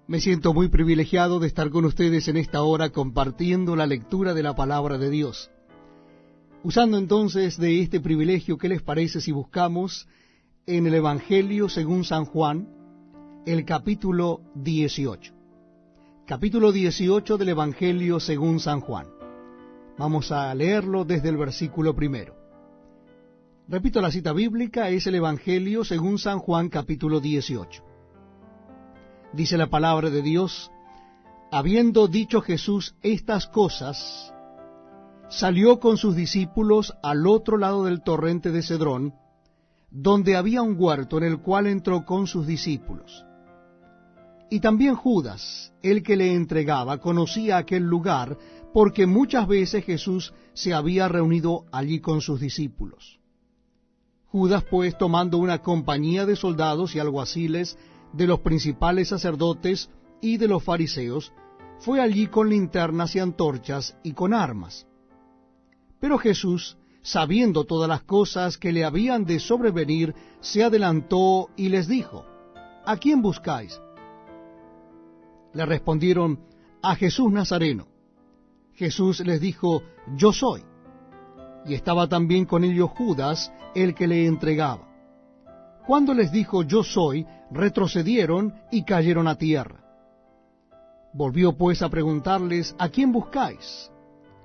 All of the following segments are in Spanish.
Me siento muy privilegiado de estar con ustedes en esta hora compartiendo la lectura de la palabra de Dios. Usando entonces de este privilegio, ¿qué les parece si buscamos en el Evangelio según San Juan, el capítulo 18? Capítulo 18 del Evangelio según San Juan. Vamos a leerlo desde el versículo primero. Repito la cita bíblica, es el Evangelio según San Juan, capítulo 18. Dice la palabra de Dios: habiendo dicho Jesús estas cosas, salió con sus discípulos al otro lado del torrente de Cedrón, donde había un huerto en el cual entró con sus discípulos. Y también Judas, el que le entregaba, conocía aquel lugar, porque muchas veces Jesús se había reunido allí con sus discípulos. Judas, pues, tomando una compañía de soldados y alguaciles, de los principales sacerdotes y de los fariseos, fue allí con linternas y antorchas y con armas. Pero Jesús, sabiendo todas las cosas que le habían de sobrevenir, se adelantó y les dijo: ¿a quién buscáis? Le respondieron: a Jesús Nazareno. Jesús les dijo: yo soy. Y estaba también con ellos Judas, el que le entregaba. Cuando les dijo: yo soy, retrocedieron y cayeron a tierra. Volvió pues a preguntarles: ¿a quién buscáis?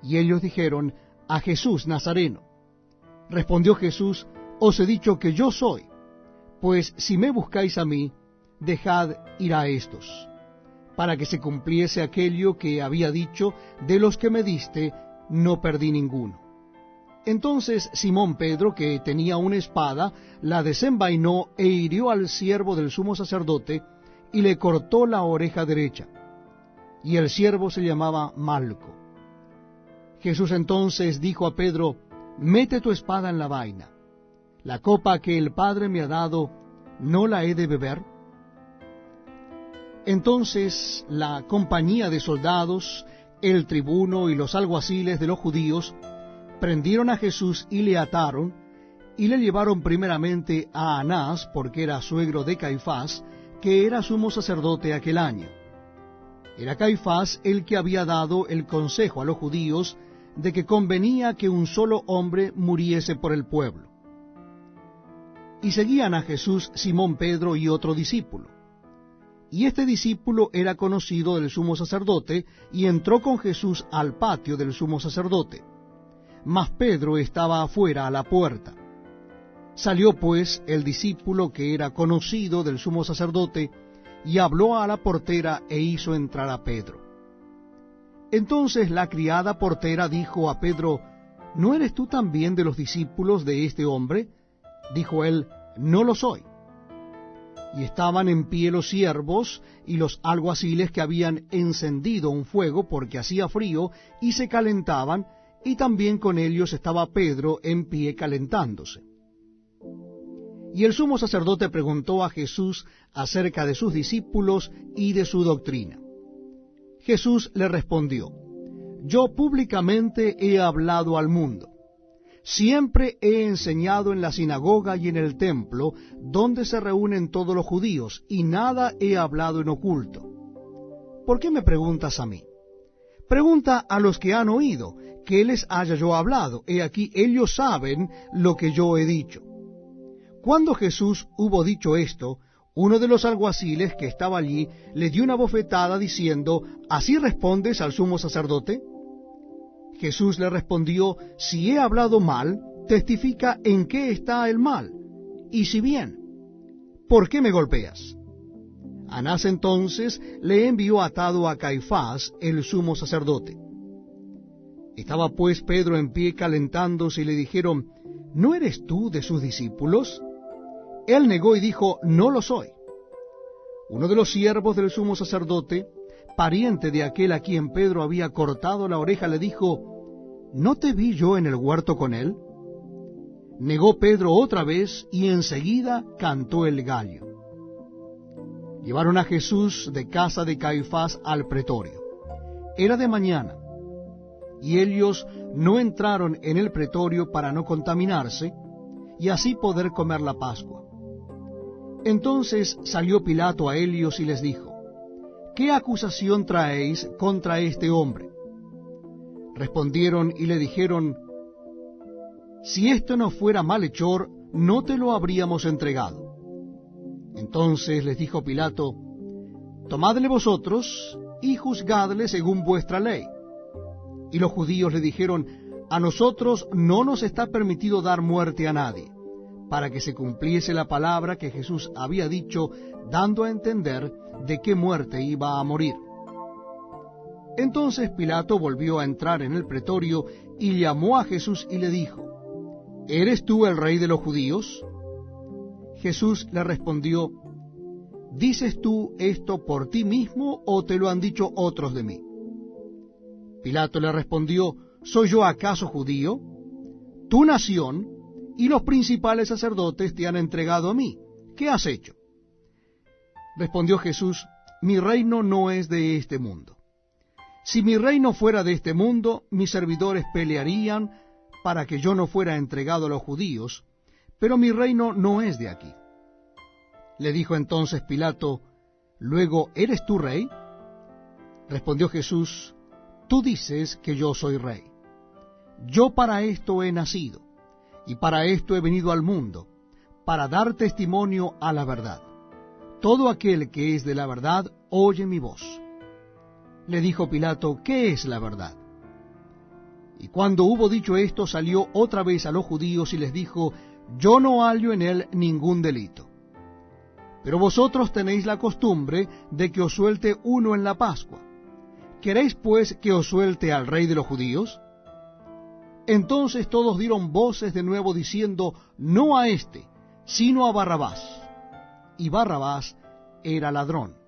Y ellos dijeron: a Jesús Nazareno. Respondió Jesús: os he dicho que yo soy. Pues si me buscáis a mí, dejad ir a estos, para que se cumpliese aquello que había dicho: de los que me diste, no perdí ninguno. Entonces Simón Pedro, que tenía una espada, la desenvainó e hirió al siervo del sumo sacerdote, y le cortó la oreja derecha. Y el siervo se llamaba Malco. Jesús entonces dijo a Pedro: mete tu espada en la vaina. La copa que el Padre me ha dado, ¿no la he de beber? Entonces la compañía de soldados, el tribuno y los alguaciles de los judíos prendieron a Jesús y le ataron, y le llevaron primeramente a Anás, porque era suegro de Caifás, que era sumo sacerdote aquel año. Era Caifás el que había dado el consejo a los judíos de que convenía que un solo hombre muriese por el pueblo. Y seguían a Jesús Simón Pedro y otro discípulo. Y este discípulo era conocido del sumo sacerdote, y entró con Jesús al patio del sumo sacerdote. Mas Pedro estaba afuera a la puerta. Salió pues el discípulo que era conocido del sumo sacerdote, y habló a la portera e hizo entrar a Pedro. Entonces la criada portera dijo a Pedro: ¿no eres tú también de los discípulos de este hombre? Dijo él: no lo soy. Y estaban en pie los siervos y los alguaciles que habían encendido un fuego porque hacía frío, y se calentaban, y también con ellos estaba Pedro en pie calentándose. Y el sumo sacerdote preguntó a Jesús acerca de sus discípulos y de su doctrina. Jesús le respondió: yo públicamente he hablado al mundo. Siempre he enseñado en la sinagoga y en el templo, donde se reúnen todos los judíos, y nada he hablado en oculto. ¿Por qué me preguntas a mí? Pregunta a los que han oído, que les haya yo hablado. He aquí, ellos saben lo que yo he dicho. Cuando Jesús hubo dicho esto, uno de los alguaciles que estaba allí le dio una bofetada diciendo: ¿así respondes al sumo sacerdote? Jesús le respondió: si he hablado mal, testifica en qué está el mal, y si bien, ¿por qué me golpeas? Anás entonces le envió atado a Caifás, el sumo sacerdote. Estaba pues Pedro en pie calentándose, y le dijeron: ¿no eres tú de sus discípulos? Él negó y dijo: no lo soy. Uno de los siervos del sumo sacerdote, pariente de aquel a quien Pedro había cortado la oreja, le dijo: ¿no te vi yo en el huerto con él? Negó Pedro otra vez, y enseguida cantó el gallo. Llevaron a Jesús de casa de Caifás al pretorio. Era de mañana, y ellos no entraron en el pretorio para no contaminarse, y así poder comer la Pascua. Entonces salió Pilato a ellos y les dijo: ¿qué acusación traéis contra este hombre? Respondieron y le dijeron, si esto no fuera malhechor, no te lo habríamos entregado. Entonces les dijo Pilato, tomadle vosotros y juzgadle según vuestra ley. Y los judíos le dijeron, a nosotros no nos está permitido dar muerte a nadie, para que se cumpliese la palabra que Jesús había dicho, dando a entender de qué muerte iba a morir. Entonces Pilato volvió a entrar en el pretorio y llamó a Jesús y le dijo, ¿eres tú el rey de los judíos? Jesús le respondió, ¿dices tú esto por ti mismo o te lo han dicho otros de mí? Pilato le respondió, ¿soy yo acaso judío? Tu nación y los principales sacerdotes te han entregado a mí. ¿Qué has hecho? Respondió Jesús, mi reino no es de este mundo. Si mi reino fuera de este mundo, mis servidores pelearían para que yo no fuera entregado a los judíos, pero mi reino no es de aquí. Le dijo entonces Pilato, ¿luego eres tú rey? Respondió Jesús, tú dices que yo soy rey. Yo para esto he nacido, y para esto he venido al mundo, para dar testimonio a la verdad. Todo aquel que es de la verdad oye mi voz. Le dijo Pilato, ¿qué es la verdad? Y cuando hubo dicho esto, salió otra vez a los judíos y les dijo, yo no hallo en él ningún delito. Pero vosotros tenéis la costumbre de que os suelte uno en la Pascua. ¿Queréis pues que os suelte al rey de los judíos? Entonces todos dieron voces de nuevo diciendo, no a éste, sino a Barrabás. Y Barrabás era ladrón.